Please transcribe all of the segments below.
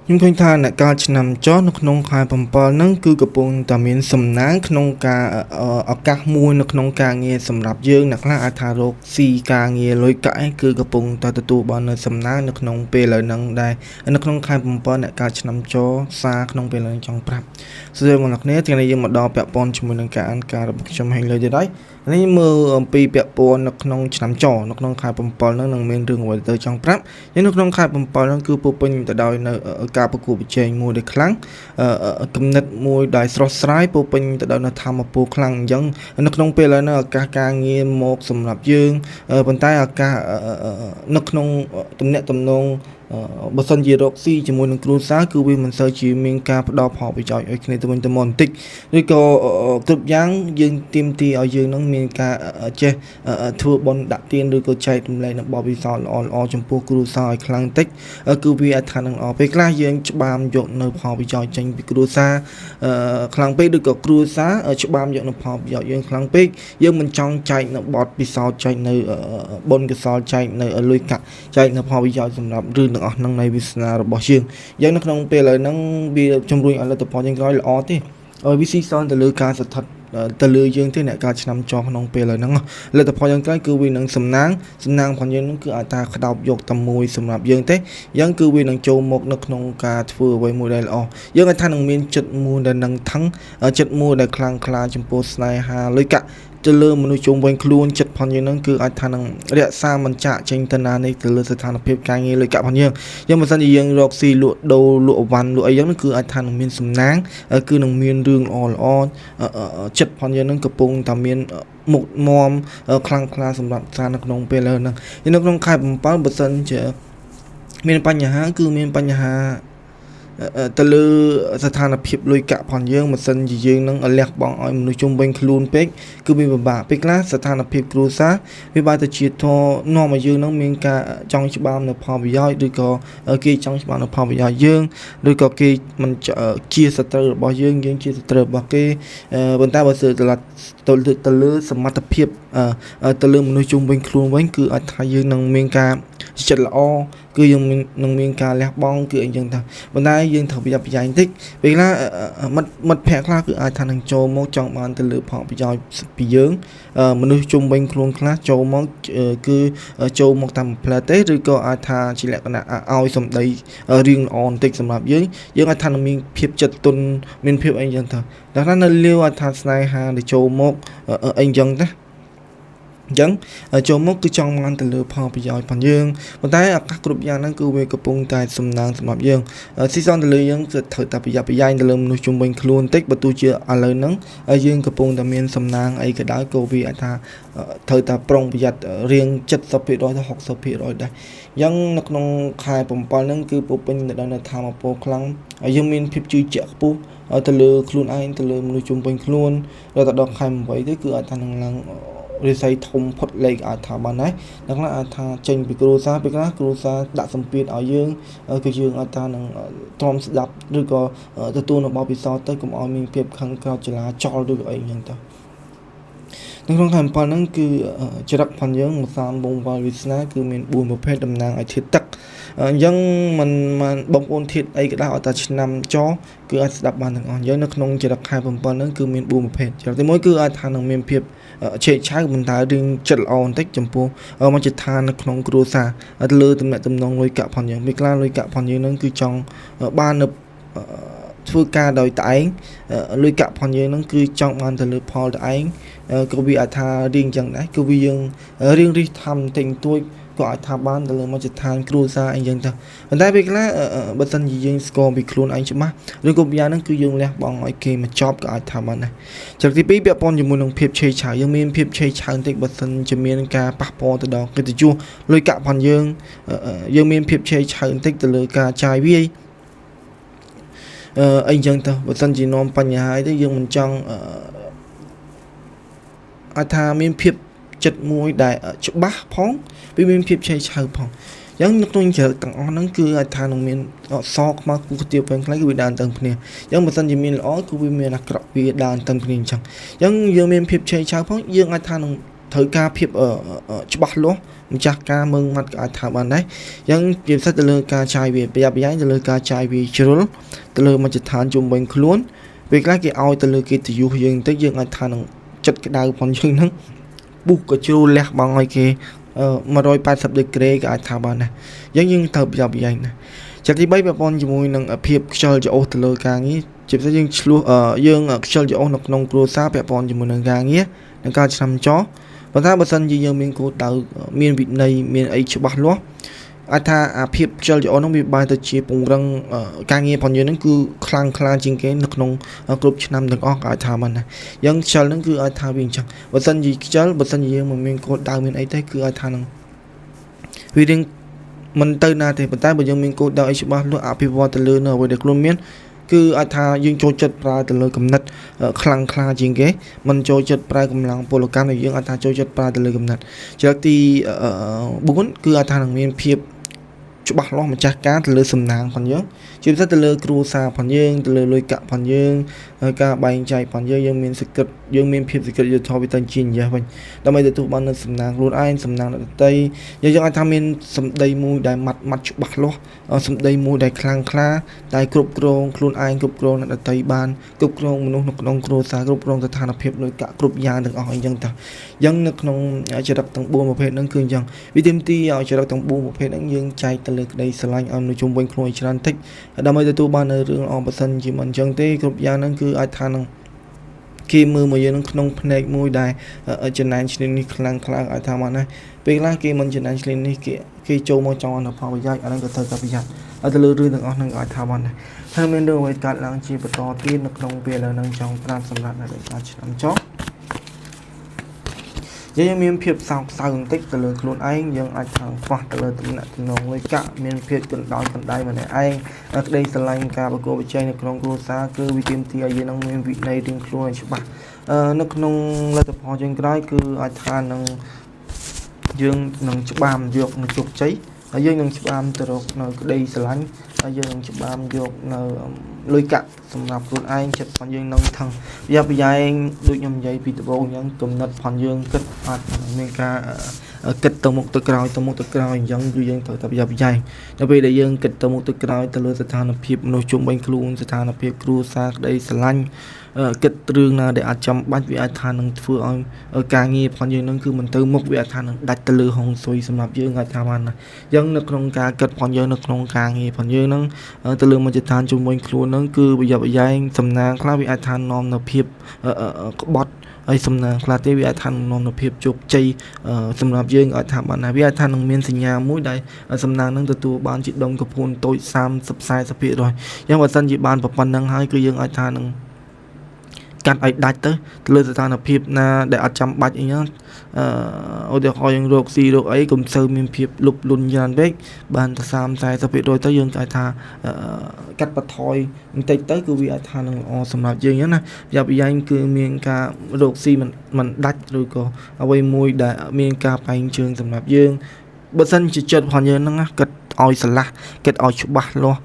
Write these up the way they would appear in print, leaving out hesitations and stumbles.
ខ្ញុំឃើញថាអ្នកការឆ្នាំចុះនៅក្នុងខែ7ហ្នឹងគឺកំពុងតែមានសំណាងក្នុងការឱកាសមួយនៅក្នុងការងារសម្រាប់យើងអ្នកខ្លះអាចថារកស៊ីការងារលុយកាក់ឯងគឺកំពុងតែទទួលបាននៅសំណាងនៅក្នុងពេលឥឡូវហ្នឹងដែរនៅក្នុងខែ7អ្នកការឆ្នាំចុះសារក្នុងពេលឥឡូវចង់ប្រាប់សួស្តីបងប្អូនគ្នាថ្ងៃនេះយើងមកដល់ពាក់ព័ន្ធជាមួយនឹងការអានការរបស់ខ្ញុំហេងលើទៀតហើយនេះមើលអំពីពាក់ព័ន្ធនៅក្នុងឆ្នាំចនៅក្នុងខែ7ហ្នឹងនឹងមានរឿងអ្វីទៅចង់ប្រាប់ហើយនៅក្នុងខែ7ហ្នឹងគឺពោពេញទៅដោយនៅការប្រកួតប្រជែងមួយដែលខ្លាំងគំនិតមួយដែលស្រស់ស្រាយពោពេញទៅដោយនៅធម៌ពលខ្លាំងអញ្ចឹងនៅក្នុងពេលឥឡូវនេះឱកាសការងារមកសម្រាប់យើងប៉ុន្តែឱកាសនៅក្នុងទំនាក់ទំនងបើសិនជារកស៊ីជាមួយនឹងគ្រួសារគឺវាមិនសូវជាមានការផ្ដល់ផលប្រយោជន៍ឲ្យគ្នាទៅវិញទៅមកបន្តិចឬក៏គ្រប់យ៉ាងយើងទាមទារឲ្យយើងនឹងមានការចេះធ្វើបន់ដាក់ទានឬក៏ចែករំលែកនៅបបពិសោធន៍ល្អៗចំពោះគ្រួសារឲ្យខ្លាំងតិចគឺវាអាចថានឹងល្អពេលខ្លះយើងច្បាមយកនៅផលប្រយោជន៍ចេញពីគ្រួសារខ្លាំងពេកឬក៏គ្រួសារច្បាមយកនៅផលប្រយោជន៍យើងខ្លាំងពេកយើងមិនចង់ចែកនៅបបពិសោធន៍ចែកនៅបនកសលចែកនៅលុយកាក់ចែកនៅផលប្រយោជន៍សម្រាប់រឿងទាំងអស់ហ្នឹងនៃវាសនារបស់យើងយ៉ាងនៅក្នុងពេលឥឡូវហ្នឹងវាជំរុញឲ្យលទ្ធផលយើងក្រោយល្អទេវាស៊ីសនទៅលើការស្ថិតទៅលើយើងទេអ្នកការឆ្នាំចោះក្នុងពេលឥឡូវហ្នឹងលទ្ធផលយ៉ាងក្រោយគឺវានឹងសំណាងរបស់យើងហ្នឹងគឺអាចថាក្តោបយកតែមួយសម្រាប់យើងទេយ៉ាងគឺវានឹងចូលមកនៅក្នុងការធ្វើអ្វីមួយដែលល្អយើងអាចថានឹងមានចិត្តមួយដែលនឹងថឹងចិត្តមួយដែលខ្លាំងក្លាចំពោះស្នេហាលុយកាក់ទៅលើមនុស្សជុំវិញខ្លួនចិត្តផងយើងហ្នឹងគឺអាចថានឹងរក្សាមិនចាក់ចេញទៅណានេះទៅលើស្ថានភាពការងារលុយកាក់ផងយើងមិនសិនជាយើងរកស៊ីលក់ដូរលក់អវ៉ាន់លក់អីយ៉ាងហ្នឹងគឺអាចថានឹងមានសំណាងគឺនឹងមានរឿងល្អចិត្តផងយើងហ្នឹងកំពុងតែមានមុខមមខ្លាំងក្លាសម្រាប់សារនៅក្នុងពេលឥឡូវហ្នឹងនៅក្នុងខែ7បើសិនជាមានបញ្ហាគឺមានបញ្ហាទៅលើស្ថានភាពលុយកាក់ផងយើងមិនសិនជាយើងនឹងលះបង់ឲ្យមនុស្សជុំវិញខ្លួនពេកគឺវាពិបាកពេលខ្លះស្ថានភាពគ្រួសារវាបែរទៅជាធរនាំឲ្យយើងនឹងមានការចង់ច្បាមនៅផលប្រយោជន៍ឬក៏គេចង់ច្បាមនៅផលប្រយោជន៍យើងឬក៏គេមិនជាសត្រូវរបស់យើងជាសត្រូវរបស់គេប៉ុន្តែបើសិនទៅលើសមត្ថភាពទៅលើមនុស្សជុំវិញខ្លួនវិញគឺអាចថាយើងនឹងមានការចិត្តល្អគឺយើងនឹងមានការលះបង់គឺអីចឹងទៅប៉ុន្តែយើងត្រូវប្រយ័ត្នប្រយែងបន្តិចពេលខ្លះមិត្តភ័ក្តិខ្លះគឺអាចថានឹងចូលមកចង់បានទៅលើផលប្រយោជន៍ពីយើងមនុស្សជុំវិញខ្លួនខ្លះចូលមកគឺចូលមកតាមផ្លែទេឬក៏អាចថាជាលក្ខណៈឲ្យសម្ដីរៀងល្អបន្តិចសម្រាប់យើងអាចថានឹងមានភាពចិត្តទុនមានភាពអីចឹងទៅដល់ថានៅលាវអាចថាស្នេហាដែលចូលមកអីចឹងណាអញ្ចឹងចូលមកគឺចង់បានទៅលើផលប្រយោជន៍ផងយើងប៉ុន្តែឱកាសគ្រប់យ៉ាងហ្នឹងគឺវាកំពុងតែសំណាងសម្រាប់យើងស៊ីសនទៅលើយើងគឺត្រូវតែប្រយ័ត្នប្រយែងទៅលើមនុស្សជុំវិញខ្លួនបន្តិចបើទោះជាឥឡូវហ្នឹងយើងកំពុងតែមានសំណាងអីក៏ដោយក៏វាអាចថាត្រូវតែប្រុងប្រយ័ត្នរៀង 70% ទៅ 60% ដែរអញ្ចឹងនៅក្នុងខែ7ហ្នឹងគឺពោពេញទៅដោយធម៌ពលខ្លាំងហើយយើងមានភាពជឿជាក់ខ្ពស់ទៅលើខ្លួនឯងទៅលើមនុស្សជុំវិញខ្លួនដល់ទៅដល់ខែ8ទៅគឺអាចថានឹងឡើងរិស័យធំផុតលេខអាចថាបានដែរដល់ខ្លះអាចថាចេញពីគ្រួសារពេលខ្លះគ្រួសារដាក់សម្ពាធឲ្យយើងគឺយើងអាចថានឹងទ្រាំស្ដាប់ឬក៏ទទួលនៅបបពិសោធន៍ទៅកុំឲ្យមានភាពខឹងក្រោធចលាចលឬក៏អីយ៉ាងទៅនៅក្នុងខែ7ហ្នឹងគឺចរិតផងយើងមកសាមវងវល់វាសនាគឺមាន4ប្រភេទតំណាងឲ្យធាតុទឹកអញ្ចឹងមិនបងប្អូនធាតុអីក៏ដោយឲ្យតែឆ្នាំចគឺអាចស្ដាប់បានទាំងអស់អញ្ចឹងនៅក្នុងចរិតខែ7ហ្នឹងគឺមាន4ប្រភេទចរិតទី1គឺអាចថានឹងមានភាពឆេកឆៅមិនថារឿងចិត្តល្អបន្តិចចំពោះមជ្ឈដ្ឋាននៅក្នុងគ្រួសារទៅលើតំណែងតំណងលុយកាក់ផងយើងមានខ្លះលុយកាក់ផងយើងហ្នឹងគឺចង់បាននៅធ្វើការដោយតឯងលុយកាក់ផងយើងហ្នឹងគឺចង់បានទៅលើផលតឯងក៏វាអាចថារៀងចឹងដែរគឺវាយើងរៀងរិះថំទិញទួចក៏អាចថាបានទៅលើមជ្ឈដ្ឋានគ្រួសារអីចឹងទៅប៉ុន្តែពេលខ្លះបើសិនជាយើងស្គាល់ពីខ្លួនឯងច្បាស់ឬក៏យ៉ាងហ្នឹងគឺយើងលះបង់ឲ្យគេមកចប់ក៏អាចថាបានដែរចំណុចទី2ពាក់ព័ន្ធជាមួយនឹងភាពឆេកឆៅយើងមានភាពឆេកឆៅបន្តិចបើសិនជាមានការប៉ះពាល់ទៅដល់កិត្តិយសលុយកាក់ផងយើងមានភាពឆេកឆៅបន្តិចទៅលើការចាយវាយអីចឹងទៅបើសិនជានាំបញ្ហាទៅយើងមិនចង់អាចថាមានភាពចិត្តមួយដែលច្បាស់ផងវាមានភាពឆេកឆៅផងអញ្ចឹងនៅក្នុងចរិតទាំងអស់ហ្នឹងគឺអាចថានឹងមានសខ្មៅគូទាបវិញខ្លះគឺវាដើរទៅគ្នាអញ្ចឹងបើសិនជាមានល្អគឺវាមានអាក្រក់វាដើរទៅគ្នាអញ្ចឹងយើងមានភាពឆេកឆៅផងយើងអាចថានឹង ត្រូវការភាពច្បាស់លាស់ម្ចាស់ការមើងម៉ាត់ក៏អាចថាបានដែរអញ្ចឹងជាពិសេសទៅលើការចាយវាប្រយ័ត្នប្រយែងទៅលើការចាយវាជ្រុលទៅលើមជ្ឈដ្ឋានជុំវិញខ្លួនពេលខ្លះគេឲ្យទៅលើកិត្តិយសយើងទៅយើងអាចថានឹងចិត្តក្តៅផងយើងហ្នឹងពុះក៏ជ្រុលលះបង់ឲ្យគេ180ដឺក្រេក៏អាចថាបានដែរអញ្ចឹងយើងត្រូវប្រយ័ត្នប្រយែងណាចិត្តទី3ពាក់ព័ន្ធជាមួយនឹងភាពខ្ជិលច្រអូសទៅលើការងារជាពិសេសយើងឆ្លោះយើងខ្ជិលច្រអូសនៅក្នុងគ្រួសារពាក់ព័ន្ធជាមួយនឹងការងារនិងការឆ្នាំចោលប៉ុន្តែបើសិនជាយើងមានគោលដៅមានវិន័យមានអីច្បាស់លាស់អាចថាអាភាពខ្ជិលច្រអូសនោះវាបែរទៅជាពង្រឹងការងាររបស់យើងហ្នឹងគឺខ្លាំងក្លាជាងគេនៅក្នុងគ្រប់ឆ្នាំទាំងអស់ក៏អាចថាបានដែរអញ្ចឹងខ្ជិលហ្នឹងគឺអាចថាវាអញ្ចឹងបើសិនជាខ្ជិលបើសិនជាយើងមិនមានគោលដៅមានអីទេគឺអាចថានឹងវារៀងមិនទៅណាទេប៉ុន្តែបើយើងមានគោលដៅអីច្បាស់លាស់អភិវឌ្ឍទៅលើនៅអ្វីដែលខ្លួនមានគឺអាចថាយើងចូលចិត្តប្រើទៅលើគំនិតខ្លាំងក្លាជាងគេមិនចូលចិត្តប្រើកម្លាំងពលកម្មដែលយើងអាចថាចូលចិត្តប្រើទៅលើគំនិតចំណុចទី4គឺអាចថានឹងមានភាពច្បាស់លាស់ម្ចាស់ការទៅលើសំណាងផងយើងជាពិសេសទៅលើគ្រួសារផងយើងទៅលើលុយកាក់ផងយើងការបែងចែកផងយើងមានសេចក្ដីយើងមានភាពសេចក្ដីយុត្តិធម៌វាទៅជានិយាយវិញដើម្បីទទួលបាននូវសំណាងខ្លួនឯងសំណាងអ្នកដទៃយើងអាចថាមានសម្ដីមួយដែលម៉ាត់ច្បាស់លាស់សម្ដីមួយដែលខ្លាំងក្លាដែលគ្រប់គ្រងខ្លួនឯងគ្រប់គ្រងអ្នកដទៃបានគ្រប់គ្រងមនុស្សនៅក្នុងគ្រួសារគ្រប់គ្រងស្ថានភាពលុយកាក់គ្រប់យ៉ាងទាំងអស់អីចឹងតាអញ្ចឹងនៅក្នុងចរិតទាំង4ប្រភេទហ្នឹងគឺអញ្ចឹងវិធីទីឲ្យចរិតទាំង4ប្រភេទហ្នឹងយើងចែកទៅលើក្តីស្រឡាញ់ឲ្យមនុស្សជុំវិញខ្លួនឲ្យច្រើនតិចដើម្បីទទួលបាននៅរឿងល្អប្រសិនជាមិនអញ្ចឹងទេគ្រប់យ៉ាងហ្នឹងគឺអាចថានឹងគេមើលមកយើងនឹងក្នុងផ្នែកមួយដែលចំណែនឈ្នានេះខ្លាំងអាចថាមកណាពេលខ្លះគេមិនចំណែនឈ្នានេះគេចូលមកចង់អនុផលប្រយោជន៍អាហ្នឹងក៏ត្រូវតែប្រយ័ត្នទៅលើរឿងទាំងអស់ហ្នឹងអាចថាមកណាហើយមានរឿងអ្វីកើតឡើងជាបន្តទៀតនៅក្នុងពេលឥឡូវហ្នឹងចង់ប្រាប់សម្រាប់អ្នកដែលអាចឆ្នាំចោលយើងមានភាពសោកសៅបន្តិចទៅលើខ្លួនឯងយើងអាចថាខ្វះទៅលើតំណែងលុយកាក់មានភាពកណ្ដោយកណ្ដាយម្នាក់ឯងក្តីស្រឡាញ់ការប្រកួតប្រជែងនៅក្នុងគ្រួសារគឺវិធីទីឲ្យយើងនឹងមានវិន័យរៀងខ្លួនឲ្យច្បាស់នៅក្នុងលទ្ធផលជាងក្រោយគឺអាចថានឹងយើងនឹងច្បាមយកនៅជោគជ័យហើយយើងនឹងច្បាមទៅរកនៅក្តីស្រឡាញ់ហើយយើងនឹងច្បាមយកនៅលុយកាក់សម្រាប់ខ្លួនឯងចិត្តរបស់យើងនឹងថឹងប្រយ័ត្នប្រយែងដូចខ្ញុំនិយាយពីដំបូងអញ្ចឹងគំនិតរបស់យើងគិតអត់មានការគិតទៅមុខទៅក្រោយអញ្ចឹងគឺយើងត្រូវតែប្រយ័ត្នប្រយែងនៅពេលដែលយើងគិតទៅមុខទៅក្រោយទៅលើស្ថានភាពមនុស្សជុំវិញខ្លួនស្ថានភាពគ្រួសារក្តីស្រឡាញ់គិតរឿងណាដែលអាចចាំបាច់វាអាចថានឹងធ្វើឲ្យការងាររបស់យើងនឹងគឺមិនទៅមុខវាអាចថានឹងដាច់ទៅលើហុងស៊ុយសម្រាប់យើងអាចថាបានណាអញ្ចឹងនៅក្នុងការគិតរបស់យើងនៅក្នុងការងាររបស់យើងនឹងទៅលើមជ្ឈដ្ឋានជុំវិញខ្លួននឹងគឺប្រយ័ត្នប្រយែងសំណាងខ្លះវាអាចថានាំនៅភាពក្បត់ហើយសំណាងខ្លះទេវាអាចថានាំនៅភាពជោគជ័យសម្រាប់យើងអាចថាបានណាវាអាចថានឹងមានសញ្ញាមួយដែលសំណាងនឹងទទួលបានជាដុំកពួនតូច30-40%អញ្ចឹងបើសិនជាបានប៉ុណ្ណឹងហើយគឺយើងអាចថានឹងកាត់ឲ្យដាច់ទៅលើស្ថានភាពណាដែលអត់ចាំបាច់អីហ្នឹងឧទាហរណ៍យើងរកស៊ីរកអីកុំសូវមានភាពលុបលុនច្រើនពេកបានតែ30-40% ទៅយើងអាចថាកាត់បន្ថយបន្តិចទៅគឺវាអាចថានឹងល្អសម្រាប់យើងណាយ៉ាប់យ៉ាញ់គឺមានការរកស៊ីមិនដាច់ឬក៏អ្វីមួយដែលមានការបែងជើងសម្រាប់យើងបើសិនជាចិត្តរបស់យើងហ្នឹងគិតឲ្យស្រឡះគិតឲ្យច្បាស់លាស់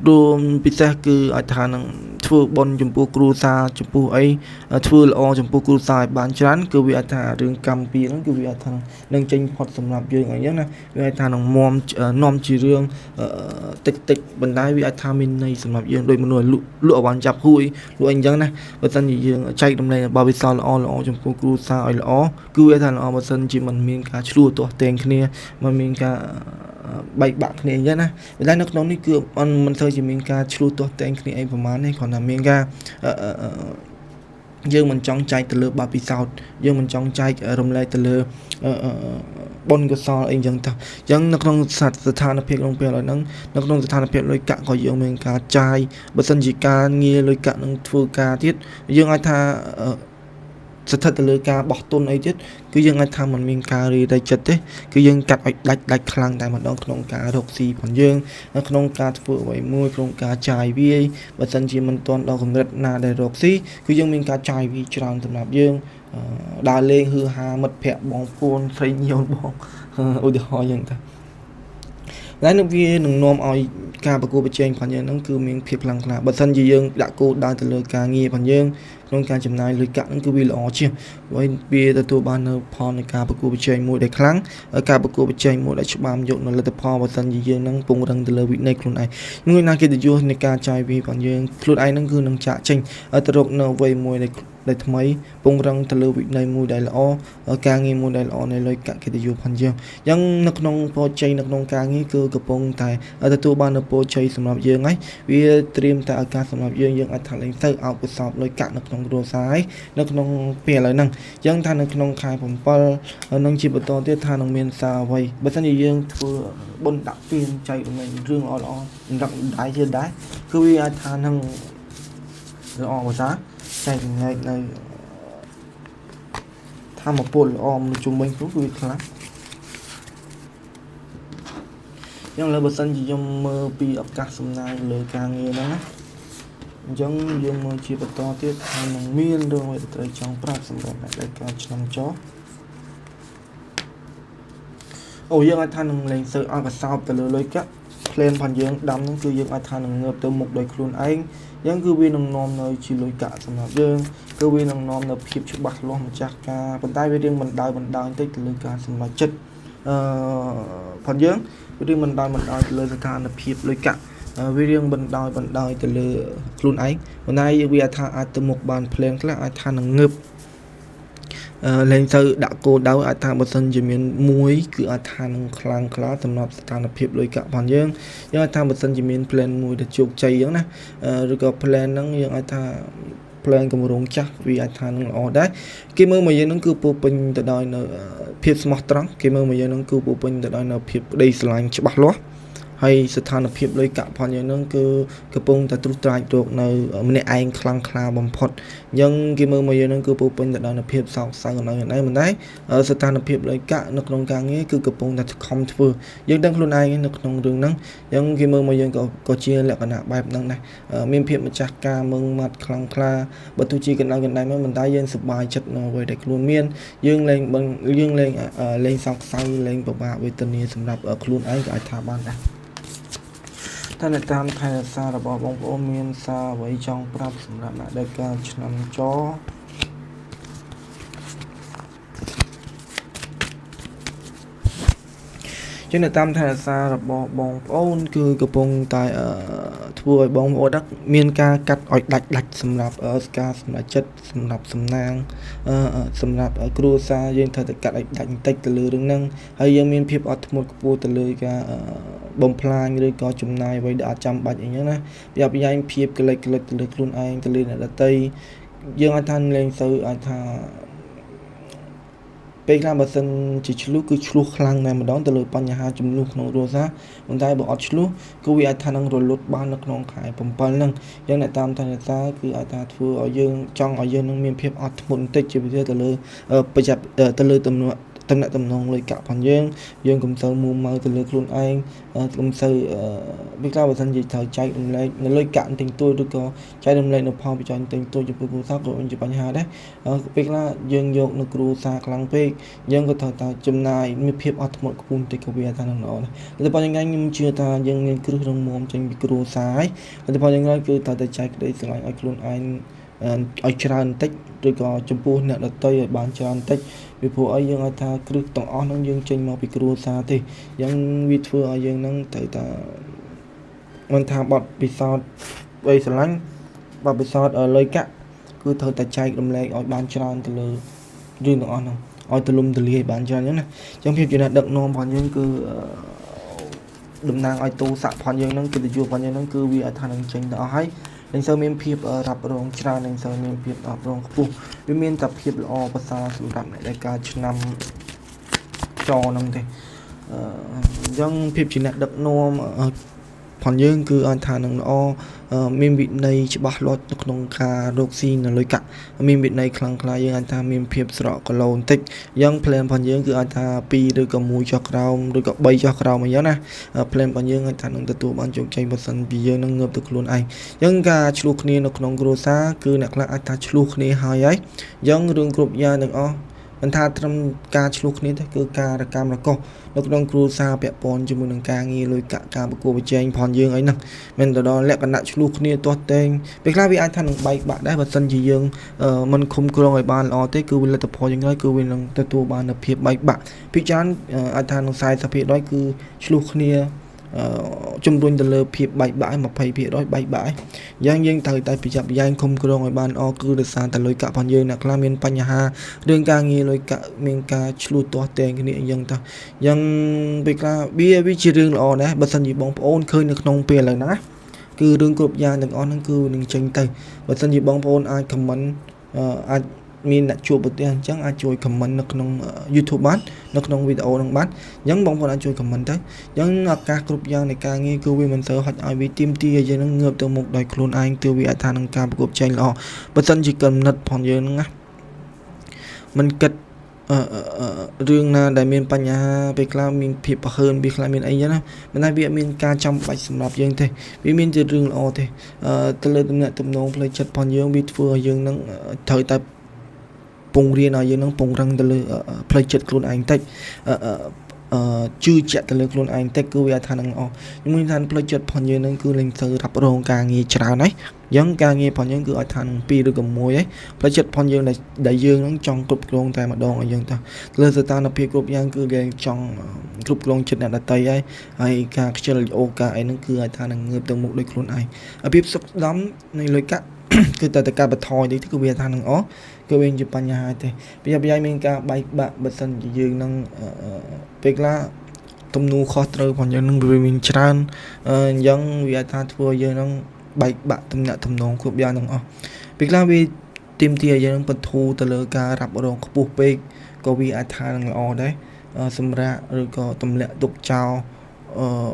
រួមពិសេសគឺអាចថានឹងធ្វើបុណ្យចំពោះគ្រួសារចំពោះអីធ្វើល្អចំពោះគ្រួសារឲ្យបានច្រើនគឺវាអាចថារឿងកម្មពីហ្នឹងគឺវាអាចថានឹងចេញផុតសម្រាប់យើងអីចឹងណាវាអាចថានឹងនាំជារឿងតិចបណ្ដាយវាអាចថាមានន័យសម្រាប់យើងដោយមនុស្សលក់អវ៉ាន់ចាប់ហួយលក់អីចឹងណាបើសិនជាយើងចែករំលែកបបិសលល្អចំពោះគ្រួសារឲ្យល្អគឺវាថាល្អបើសិនជាមិនមានការឆ្លោះទាស់ទែងគ្នាមិនមានការបែកបាក់គ្នាអញ្ចឹងណាប៉ុន្តែនៅក្នុងនេះគឺមិនសូវជាមានការឆ្លោះទាស់តែងគ្នាអីប្រហែលទេគ្រាន់តែមានការយើងមិនចង់ចែកទៅលើបទពិសោធន៍យើងមិនចង់ចែករំលែកទៅលើបុណ្យកុសលអីចឹងទៅអញ្ចឹងនៅក្នុងស្ថានភាពក្នុងពេលហ្នឹងនៅក្នុងស្ថានភាពលុយកាក់ក៏យើងមានការចាយបើសិនជាការងារលុយកាក់នឹងធ្វើការទៀតយើងអាចថាស្ថិតទៅលើការបោះទុនអីទៀតគឺយើងអាចថាมันមានការរីដៃចិត្តទេគឺយើងកាត់ឲ្យដាច់ខ្លាំងតែម្ដងក្នុងការរកស៊ីរបស់យើងក្នុងការធ្វើអ្វីមួយក្នុងការចាយវាយបើសិនជាមិនទាន់ដល់កម្រិតណាដែលរកស៊ីគឺយើងមានការចាយវាច្រើនសម្រាប់យើងដើរលេងហឺហាមិត្តភ័ក្តិបងប្អូនស្រីញោមបងឧទាហរណ៍យ៉ាងទៅហើយនឹងវានឹងនាំឲ្យការប្រកួតប្រជែងរបស់យើងហ្នឹងគឺមានភាពខ្លាំងក្លាបើសិនជាយើងដាក់គោលដៅទៅលើការងាររបស់យើង ក្នុងការចំណាយលុយកាក់ហ្នឹងគឺវាល្អជាងវាទទួលបាននៅផលនៃការប្រកួតប្រជែងមួយដែលខ្លាំងការប្រកួតប្រជែងមួយដែលច្បាមយកនៅលទ្ធផលបើសិនជាយើងនឹងពង្រឹងទៅលើវិន័យខ្លួនឯងមួយណាកិត្តិយសនៃការចាយវារបស់យើងខ្លួនឯងហ្នឹងគឺនឹងចាក់ចេញទៅរកនៅអ្វីមួយដែលថ្មីពង្រឹងទៅលើវិន័យមួយដែលល្អការងារមួយដែលល្អនៃលុយកាក់កិត្តិយសផងយើងអញ្ចឹងនៅក្នុងពរជ័យនៅក្នុងការងារគឺកំពុងតែទទួលបាននៅពរជ័យសម្រាប់យើងហើយវាត្រៀមតែឱកាសសម្រាប់យើងអាចថាលេងទៅអោបកសោបលុយកាក់នៅក្នុងគ្រួសារហើយនៅក្នុងពេលឥឡូវហ្នឹងអញ្ចឹងថានៅក្នុងខែ7នឹងជាបន្តទៀតថានឹងមានសារអ្វីបើសិនជាយើងធ្វើបុណ្យដាក់ទានចែករំលែករឿងល្អៗសម្រាប់ដៃជាដែរគឺវាអាចថានឹងល្អភាសាចែករំលែកនៅធម្មពលល្អមនុស្សជុំវិញគឺវាខ្លាំងយ៉ាងលើបើសិនជាខ្ញុំមើលពីឱកាសសំណាងលើការងារហ្នឹងណាអញ្ចឹងយើងមើលជាបន្តទៀតថានឹងមានរឿងអ្វីត្រូវចង់ប្រាប់សម្រាប់អ្នកដែលការឆ្នាំចោយើងអាចថានឹងលេងសើចឲ្យកសោបទៅលើលុយកាក់ plan ផងយើងដាំហ្នឹងគឺយើងអាចថានឹងងើបទៅមុខដោយខ្លួនឯងអញ្ចឹងគឺវានឹងនាំនៅជាលុយកាក់សម្រាប់យើងគឺវានឹងនាំនៅភាពច្បាស់លាស់ម្ចាស់ការប៉ុន្តែវារៀងបណ្ដោយបន្តិចទៅលើការសម្រេចចិត្តផងយើងវារៀងបណ្ដោយទៅលើស្ថានភាពលុយកាក់វារៀងបណ្ដោយទៅលើខ្លួនឯងប៉ុន្តែវាអាចថាអាចទៅមុខបាន plan ខ្លះអាចថានឹងងើបលេងទៅដាក់គោលដៅអាចថាបើសិនជាមានមួយគឺអាចថានឹងខ្លាំងក្លាសម្រាប់ស្ថានភាពលុយកាក់ផងយើងអាចថាបើសិនជាមាន plan មួយដែលជោគជ័យអញ្ចឹងណាឬក៏ plan ហ្នឹងយើងអាចថា plan គម្រោងចាស់វាអាចថានឹងល្អដែរគេមើលមកយើងហ្នឹងគឺពោពេញទៅដោយនៅភាពស្មោះត្រង់គេមើលមកយើងហ្នឹងគឺពោពេញទៅដោយនៅភាពក្តីស្រឡាញ់ច្បាស់លាស់ហើយស្ថានភាពលុយកាក់ផងយើងហ្នឹងគឺកំពុងតែត្រួសត្រាយរកនៅម្នាក់ឯងខ្លាំងក្លាបំផុតអញ្ចឹងគេមើលមកយើងហ្នឹងគឺពោពេញទៅដោយនៅភាពសោកសៅនៅឯណាមិនដែរស្ថានភាពលុយកាក់នៅក្នុងការងារគឺកំពុងតែខំធ្វើយើងដឹងខ្លួនឯងនៅក្នុងរឿងហ្នឹងអញ្ចឹងគេមើលមកយើងក៏ជាលក្ខណៈបែបហ្នឹងដែរមានភាពម្ចាស់ការមឹងម៉ាត់ខ្លាំងក្លាបើទោះជាកណ្ដាលមិនដែរយើងសប្បាយចិត្តនៅអ្វីដែលខ្លួនមានយើងលេងសោកសៅលេងពិបាកវេទនាសម្រាប់ខ្លួនឯងក៏អាចថាបានដែរតែតាមថែរក្សារបស់បងប្អូនមានសារអ្វីចង់ប្រាប់សម្រាប់អ្នកដែលការឆ្នាំចជានៅតាមថែរក្សារបស់បងប្អូនគឺកំពុងតែធ្វើឲ្យបងប្អូនមានការកាត់ឲ្យដាច់សម្រាប់ការសម្រេចចិត្តសម្រាប់សំណាងសម្រាប់គ្រួសារយើងត្រូវតែកាត់ឲ្យដាច់បន្តិចទៅលើរឿងហ្នឹងហើយយើងមានភាពអត់ធ្មត់ខ្ពស់ទៅលើការបំផ្លាញឬក៏ចំណាយអ្វីដែលអត់ចាំបាច់អីចឹងណាប្រយ័ត្នប្រយែងភាពក្លេកទៅលើខ្លួនឯងទៅលើអ្នកដទៃយើងអាចថាលេងទៅអាចថាពេលខ្លះបើសិនជាឆ្លោះគឺឆ្លោះខ្លាំងតែម្ដងទៅលើបញ្ហាចំនួនក្នុងគ្រួសារប៉ុន្តែបើអត់ឆ្លោះគឺវាអាចថានឹងរលត់បាននៅក្នុងខែ7ហ្នឹងយ៉ាងអ្នកតាមថែរក្សាគឺអាចថាធ្វើឲ្យយើងចង់ឲ្យយើងនឹងមានភាពអត់ធ្មត់បន្តិចជាពិសេសទៅលើប្រយ័ត្នទៅលើទំនាក់លុយកាក់ផងយើងកុំទៅមួម៉ៅទៅលើខ្លួនឯងកុំទៅវាខ្លះបើសិនជាត្រូវចែករំលែកនៅលុយកាក់ទិញទួយឬក៏ចែករំលែកនៅផលប្រយោជន៍ទិញទួយចំពោះគ្រួសារក៏ជាបញ្ហាដែរពេលខ្លះយើងយកនៅគ្រួសារខ្លាំងពេកយើងក៏ត្រូវតែចំណាយមានភាពអត់ធ្មត់ខ្ពស់បន្តិចក៏វាថានឹងល្អដែរតែប៉ុណ្្នឹងខ្ញុំជឿថាយើងមានគ្រឹះរឹងមាំចេញពីគ្រួសារហើយតែប៉ុណ្្នឹងគឺត្រូវតែចែកក្តីស្រឡាញ់ឲ្យខ្លួនឯងឲ្យច្រើនបន្តិចឬក៏ចំពោះអ្នកដទៃឲ្យបានច្រើនបន្តិចពីព្រោះឲ្យយើងឲ្យថាគ្រឹះទាំងអស់ហ្នឹងយើងចេញមកពីគ្រួសារទេយ៉ាងវាធ្វើឲ្យយើងហ្នឹងត្រូវតែមិនថាបត់ពិសោធន៍បីស្រឡាញ់បត់ពិសោធន៍លុយកាក់គឺត្រូវតែចែករំលែកឲ្យបានច្រើនទៅលើរឿងទាំងអស់ហ្នឹងឲ្យទូលំទូលាយបានច្រើនអញ្ចឹងណាអញ្ចឹងភាពជាអ្នកដឹកនាំរបស់យើងគឺតំណាងឲ្យតួស័កផងយើងហ្នឹងកិត្តិយសផងយើងហ្នឹងគឺវាអាចថានឹងចេញទៅអស់ហើយនឹងសូវមានភាពរ៉ាប់រងច្រើននឹងសូវមានភាពរ៉ាប់រងខ្ពស់វាមានតែភាពល្អប្រសើរសម្រាប់អ្នកដែលការឆ្នាំចហ្នឹងទេអញ្ចឹងភាពជាអ្នកដឹកនាំផងយើងគឺអាចថានឹងល្អមានវិន័យច្បាស់លាស់នៅក្នុងការរកស៊ីនៅលុយកាក់មានវិន័យខ្លាំងក្លាយើងអាចថាមានភាពស្រកគីឡូបន្តិចយ៉ាង plan ផងយើងគឺអាចថា2ឬក៏1ចុះក្រោមឬក៏3ចុះក្រោមអីចឹងណា plan ផងយើងអាចថានឹងទទួលបានជោគជ័យបើសិនពីយើងនឹងងើបទៅខ្លួនឯងអញ្ចឹងការឆ្លោះគ្នានៅក្នុងគ្រួសារគឺអ្នកខ្លះអាចថាឆ្លោះគ្នាហើយអញ្ចឹងរឿងគ្រប់យ៉ាងទាំងអស់ មិនថាត្រឹមការឆ្លោះគ្នាទេគឺការរកម្មរកុសនៅក្នុងគ្រួសារពាក់ព័ន្ធជាមួយនឹងការងារលុយកាក់ការប្រកួតប្រជែងផងយើងអីហ្នឹងមិនទៅដល់លក្ខណៈឆ្លោះគ្នាទាស់ទែងពេលខ្លះវាអាចថានឹងបែកបាក់ដែរបើសិនជាយើងមិនឃុំគ្រងឲ្យបានល្អទេគឺលទ្ធផលយ៉ាងไรគឺវានឹងទទួលបាននូវភាពបែកបាក់ពីច្រើនអាចថានឹង40%គឺឆ្លោះគ្នាជំរុញទៅលើភាពបែកបាក់20%បែកបាក់យ៉ាងយើងត្រូវតែប្រយ័ត្នប្រយែងឃុំគ្រងឲ្យបានល្អគឺដោយសារតែលុយកាក់ផងយើងអ្នកខ្លះមានបញ្ហារឿងការងារលុយកាក់មានការឆ្លោះទាស់ទែងគ្នាអញ្ចឹងទៅយ៉ាងពេលខ្លះវាជារឿងល្អដែរបើសិនជាបងប្អូនឃើញនៅក្នុងពេលឥឡូវហ្នឹងណាគឺរឿងគ្រប់យ៉ាងទាំងអស់ហ្នឹងគឺនឹងចេញទៅបើសិនជាបងប្អូនអាច comment អាចមានអ្នកជួបប្រទេសអញ្ចឹងអាចជួយ comment នៅក្នុង YouTube បាននៅក្នុងវីដេអូហ្នឹងបានអញ្ចឹងបងប្អូនអាចជួយ comment ទៅអញ្ចឹងឱកាសគ្រប់យ៉ាងនៃការងារគឺវាមិនសូវហិចឲ្យវាទីមទីឲ្យយើងនឹងងើបទៅមុខដោយខ្លួនឯងទើបវាអាចថានឹងការប្រកបចេញល្អបើសិនជាកំណត់ផងយើងហ្នឹងណាមិនគិតរឿងណាដែលមានបញ្ហាពេលខ្លះមានភាពប្រហើនវាខ្លះមានអីចឹងណាមិនថាវាមានការចាំបាច់សម្រាប់យើងទេវាមានជារឿងល្អទេទៅលើទំនាក់ទំនងផ្លូវចិត្តផងយើងវាធ្វើឲ្យយើងនឹងត្រូវតែពង្រៀនឲ្យយើងនឹងពង្រឹងទៅលើផ្លូវចិត្តខ្លួនឯងតិចជឿជាក់ទៅលើខ្លួនឯងតិចគឺវាថានឹងល្អខ្ញុំមានថាផ្លូវចិត្តផងយើងនឹងគឺលេងទៅរ៉ាប់រងការងារច្រើនហើយអញ្ចឹងការងារផងយើងគឺឲ្យថានឹង2ឬក៏1ហើយផ្លូវចិត្តផងយើងដែលយើងនឹងចង់គ្រប់គ្រងតែម្ដងឲ្យយើងទៅលើស្ថានភាពគ្រប់យ៉ាងគឺយើងចង់គ្រប់គ្រងចិត្តអ្នកដទៃហើយការខ្ជិលអូការអីហ្នឹងគឺឲ្យថានឹងងើបទៅមុខដោយខ្លួនឯងភាពសុខស្ដំនៃលុយកាក់គឺតែការបន្ថយនេះគឺវាថានឹងអគឺវាជាបញ្ហាទេប្រយ័ត្នប្រយែងមានការបែកបាក់បើសិនជាយើងនឹងពេលខ្លះទំនួលខុសត្រូវផងយើងនឹងវាមានច្រើនអញ្ចឹងវាថាធ្វើឲ្យយើងនឹងបែកបាក់ទំនាក់ទំនងគ្រប់យ៉ាងទាំងអស់ពេលខ្លះវាទីមទីឲ្យយើងនឹងបន្ធូរទៅលើការរ៉ាប់រងខ្ពស់ពេកក៏វាអាចថានឹងល្អដែរសម្រាប់ឬក៏ទម្លាក់ទុកចោល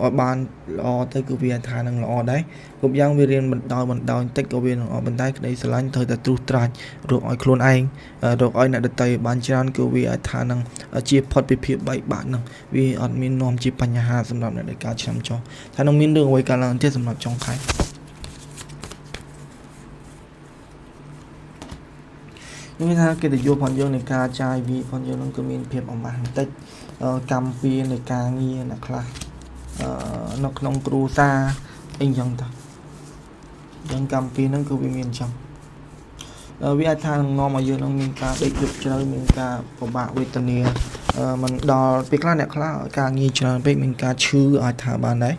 ឲ្យបានល្អទៅគឺវាថានឹងល្អដែរគ្រប់យ៉ាងវារៀនបណ្ដោយបន្តិចក៏វានឹងអត់បន្តែក្តីស្រឡាញ់ត្រូវតែត្រួសត្រាចរកឲ្យខ្លួនឯងរកឲ្យអ្នកដទៃបានច្រើនគឺវាអាចថានឹងជាផុតពីភាពបែកបាក់នឹងវាអត់មាននាំជាបញ្ហាសម្រាប់អ្នកដែលកើតឆ្នាំចុះថានឹងមានរឿងអ្វីកើតឡើងទៀតសម្រាប់ចុងខែខ្ញុំថាកិត្តិយសផងយើងនៃការចាយវាផងយើងនឹងក៏មានភាពអមាស់បន្តិចកម្មពីនៃការងារអ្នកខ្លះនៅក្នុងគ្រួសារអីចឹងទៅយ៉ាងកម្មពីហ្នឹងគឺវាមានអញ្ចឹងវាអាចថានឹងនាំឲ្យយើងនឹងមានការដេកយប់ជ្រៅមានការពិបាកវេទនាមិនដល់ពេលខ្លះអ្នកខ្លះការងារច្រើនពេកមានការឈឺអាចថាបានដែរ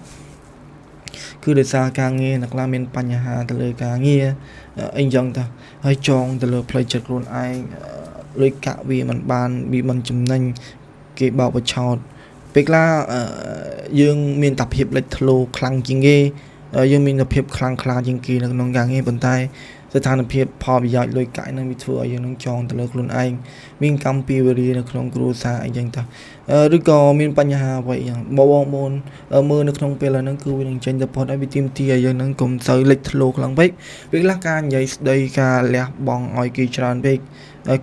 គឺដោយសារការងារអ្នកខ្លះមានបញ្ហាទៅលើការងារអីចឹងទៅហើយចងទៅលើផ្លូវចិត្តខ្លួនឯងលុយកាក់វាមិនបានវាមិនចំណេញគេបោកបឆោតពេលខ្លះយើងមានតែភាពលេចធ្លោខ្លាំងជាងគេយើងមានតែភាពខ្លាំងក្លាជាងគេនៅក្នុងការងារប៉ុន្តែស្ថានភាពផលប្រយោជន៍លុយកាក់នឹងវាធ្វើឲ្យយើងនឹងចងទៅលើខ្លួនឯងមានកម្មពីវេរានៅក្នុងគ្រួសារអីចឹងទៅឬក៏មានបញ្ហាអ្វីយ៉ាងបងប្អូនមើលនៅក្នុងពេលហ្នឹងគឺវានឹងចេញទៅផុតហើយវាទីមទីឲ្យយើងនឹងកុំសូវលេចធ្លោខ្លាំងពេកពេលខ្លះការនិយាយស្ដីការលះបង់ឲ្យគេច្រើនពេក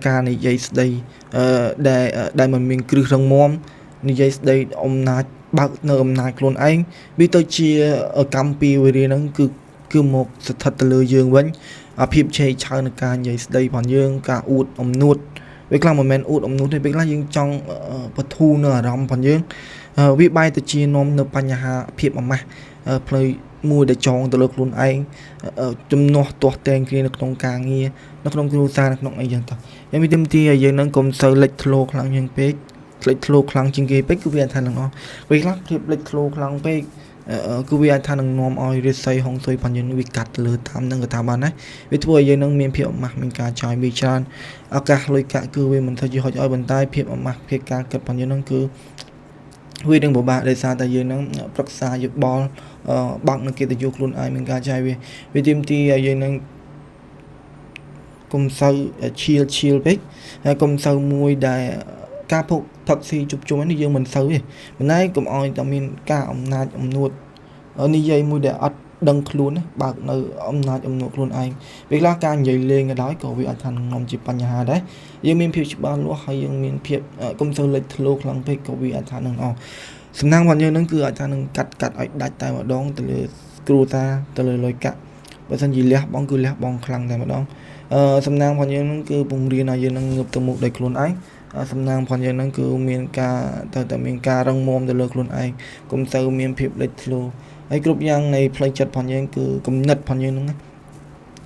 ការនិយាយស្ដីដែលមិនមានគ្រឹះរឹងមាំនិយាយស្ដីអំណាចបើកនៅអំណាចខ្លួនឯងវាទៅជាកម្មពីវេរាហ្នឹងគឺមកស្ថិតទៅលើយើងវិញភាពឆេឆៅនៃការនិយាយស្ដីផងយើងការអួតអំនួតពេលខ្លះមិនមែនអួតអំនួតទេពេលខ្លះយើងចង់បធូរនៅអារម្មណ៍ផងយើងវាបែរទៅជានាំនៅបញ្ហាភាពអាម៉ាស់ផ្លូវមួយដែលចងទៅលើខ្លួនឯងចំណោះទាស់តែងគ្នានៅក្នុងការងារនៅក្នុងគ្រួសារនៅក្នុងអីចឹងទៅយើងមានទីមទីឲ្យយើងនឹងកុំសូវលេចធ្លោខ្លាំងជាងពេកលេចធ្លោខ្លាំងជាងគេពេកគឺវាថានឹងអស់ពេលខ្លះភាពលេចធ្លោខ្លាំងពេកគឺវាអាចថានឹងនាំឲ្យរិស័យហុងស៊ុយផងយើងវាកាត់លើតាមនឹងក៏ថាបានដែរវាធ្វើឲ្យយើងនឹងមានភាពអាម៉ាស់មានការចាយវាច្រើនឱកាសលុយកាក់គឺវាមិនធ្វើជាហុចឲ្យបន្តែភាពអាម៉ាស់ភាពការគិតផងយើងនឹងគឺវានឹងពិបាកដោយសារតែយើងនឹងប្រឹក្សាយោបល់បាក់នៅកិត្តិយសខ្លួនឯងមានការចាយវាទីមទីឲ្យយើងនឹងកុំសូវឈៀលពេកហើយកុំសូវមួយដែលការពុកថឹកស៊ីជុំនេះយើងមិនសូវទេមិនណែកុំឲ្យតែមានការអំណាចអំនួតនិយាយមួយដែលអត់ដឹងខ្លួនបើកនៅអំណាចអំនួតខ្លួនឯងពេលខ្លះការនិយាយលេងក៏ដោយក៏វាអាចថានឹងនាំជាបញ្ហាដែរយើងមានភាពច្បាស់លាស់ហើយយើងមានភាពកុំសូវលេចធ្លោខ្លាំងពេកក៏វាអាចថានឹងសំណាងរបស់យើងនឹងគឺអាចថានឹងកាត់ឲ្យដាច់តែម្ដងទៅលើគ្រូតាទៅលើលុយកាក់បើមិនជាលះបង់គឺលះបង់ខ្លាំងតែម្ដងសំណាងរបស់យើងនឹងគឺពង្រៀនឲ្យយើងនឹងងើបទៅមុខដោយខ្លួនឯង សំណាងផងយើងហ្នឹងគឺមានការតែមានការរឹងមាំទៅលើខ្លួនឯងកុំទៅមានភាពលេចធ្លោហើយគ្រប់យ៉ាងនៃផ្លូវចិត្តផងយើងគឺគំនិតផងយើងហ្នឹង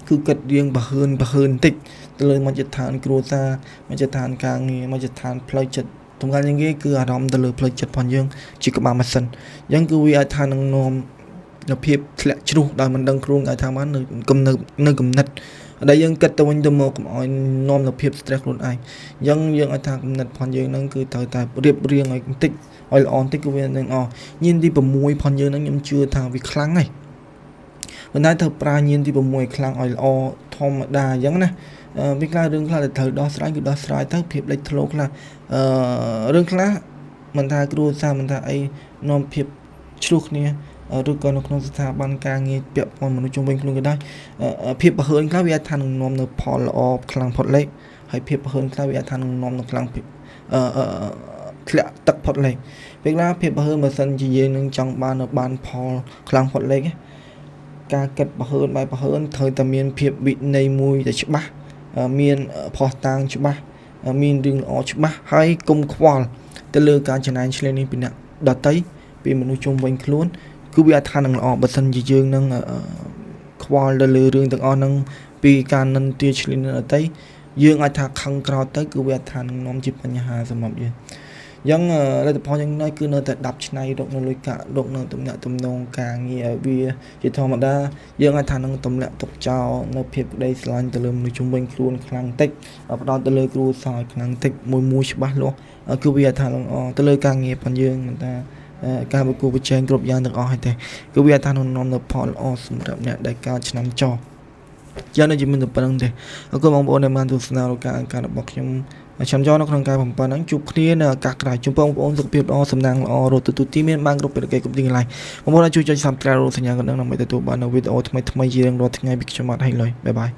គឺគិតរៀងបហើនបន្តិចទៅលើមជ្ឈដ្ឋានគ្រួសារមជ្ឈដ្ឋានការងារមជ្ឈដ្ឋានផ្លូវចិត្តសំខាន់ជាងគេគឺអារម្មណ៍ទៅលើផ្លូវចិត្តផងយើងជាក្បាលម៉ាស៊ីនអញ្ចឹងគឺវាអាចថានឹងនាំនៅភាពធ្លាក់ជ្រុះដោយមិនដឹងខ្លួនអាចថាបាននៅគំនិតដែលយើងគិតទៅវិញទៅមកកុំឲ្យនាំនៅភាព stress ខ្លួនឯងអញ្ចឹងយើងអាចថាគំនិតផងយើងហ្នឹងគឺត្រូវតែរៀបរៀងឲ្យបន្តិចឲ្យល្អបន្តិចគឺវានឹងអញៀនទី6ផងយើងហ្នឹងខ្ញុំជឿថាវាខ្លាំងហើយប៉ុន្តែត្រូវប្រើញៀនទី6ខ្លាំងឲ្យល្អធម្មតាអញ្ចឹងណាវាខ្លះរឿងខ្លះដែលត្រូវដោះស្រាយគឺដោះស្រាយទៅភាពលេចធ្លោខ្លះរឿងខ្លះមិនថាគ្រួសារមិនថាអីនាំភាពឆ្លោះគ្នាឬក៏នៅក្នុងស្ថាប័នការងារពាក់ព័ន្ធមនុស្សជុំវិញខ្លួនក៏ដោយភាពបហើនខ្លះវាអាចថានឹងនាំនៅផលល្អខ្លាំងផុតលេខហើយភាពបហើនខ្លះវាអាចថានឹងនាំនៅខ្លាំងធ្លាក់ទឹកផុតលេខពេលខ្លះភាពបហើនបើសិនជាយើងនឹងចង់បានផលខ្លាំងផុតលេខការគិតបហើនបែបបហើនត្រូវតែមានភាពវិន័យមួយតែច្បាស់មានផុសតាងច្បាស់មានរឿងល្អច្បាស់ហើយកុំខ្វល់ទៅលើការចំណាយឆ្លេងនេះពីអ្នកដតីពីមនុស្សជុំវិញខ្លួនគឺវាអាចថានឹងល្អបើសិនជាយើងនឹងខ្វល់ទៅលើរឿងទាំងអស់ហ្នឹងពីការនិន្ទាឆ្លេងដតីយើងអាចថាខឹងក្រោតទៅគឺវាអាចថានឹងនាំជាបញ្ហាសម្រាប់យើងអញ្ចឹងលទ្ធផលយ៉ាងណាគឺនៅតែ10ឆ្នៃរកនៅលុយកាក់រកនៅទំនាក់ទំនងការងារវាជាធម្មតាយើងអាចថានឹងទម្លាក់ទុកចោលនៅភាពក្តីស្រឡាញ់ទៅលើមនុស្សជុំវិញខ្លួនខ្លាំងតិចផ្ដោតទៅលើគ្រួសារខ្លាំងតិចមួយច្បាស់លាស់គឺវាអាចថានឹងល្អទៅលើការងារផងយើងមិនថាការប្រគល់ប្រជែងគ្រប់យ៉ាងទាំងអស់ហើយទេគឺវាអាចថានឹងនាំនៅផលល្អសម្រាប់អ្នកដែលកើតឆ្នាំចោយ៉ាងនេះជាមានតែប៉ុណ្្នឹងទេអរគុណបងប្អូនដែលបានទស្សនារការរបស់ខ្ញុំចាំចោលនៅក្នុងការបំពេញហ្នឹងជួបគ្នានៅឱកាសក្រោយជូនបងប្អូនសុខភាពល្អសំណាងល្អរត់ទទួលទីមានបានគ្រប់ពេលគ្រប់ទីកន្លែងបងប្អូនជួយចុច Subscribe រកសញ្ញាកណ្ដឹងដើម្បីទទួលបាននូវវីដេអូថ្មីៗជារៀងរាល់ថ្ងៃពីខ្ញុំបាទហើយឡើយបាយបាយ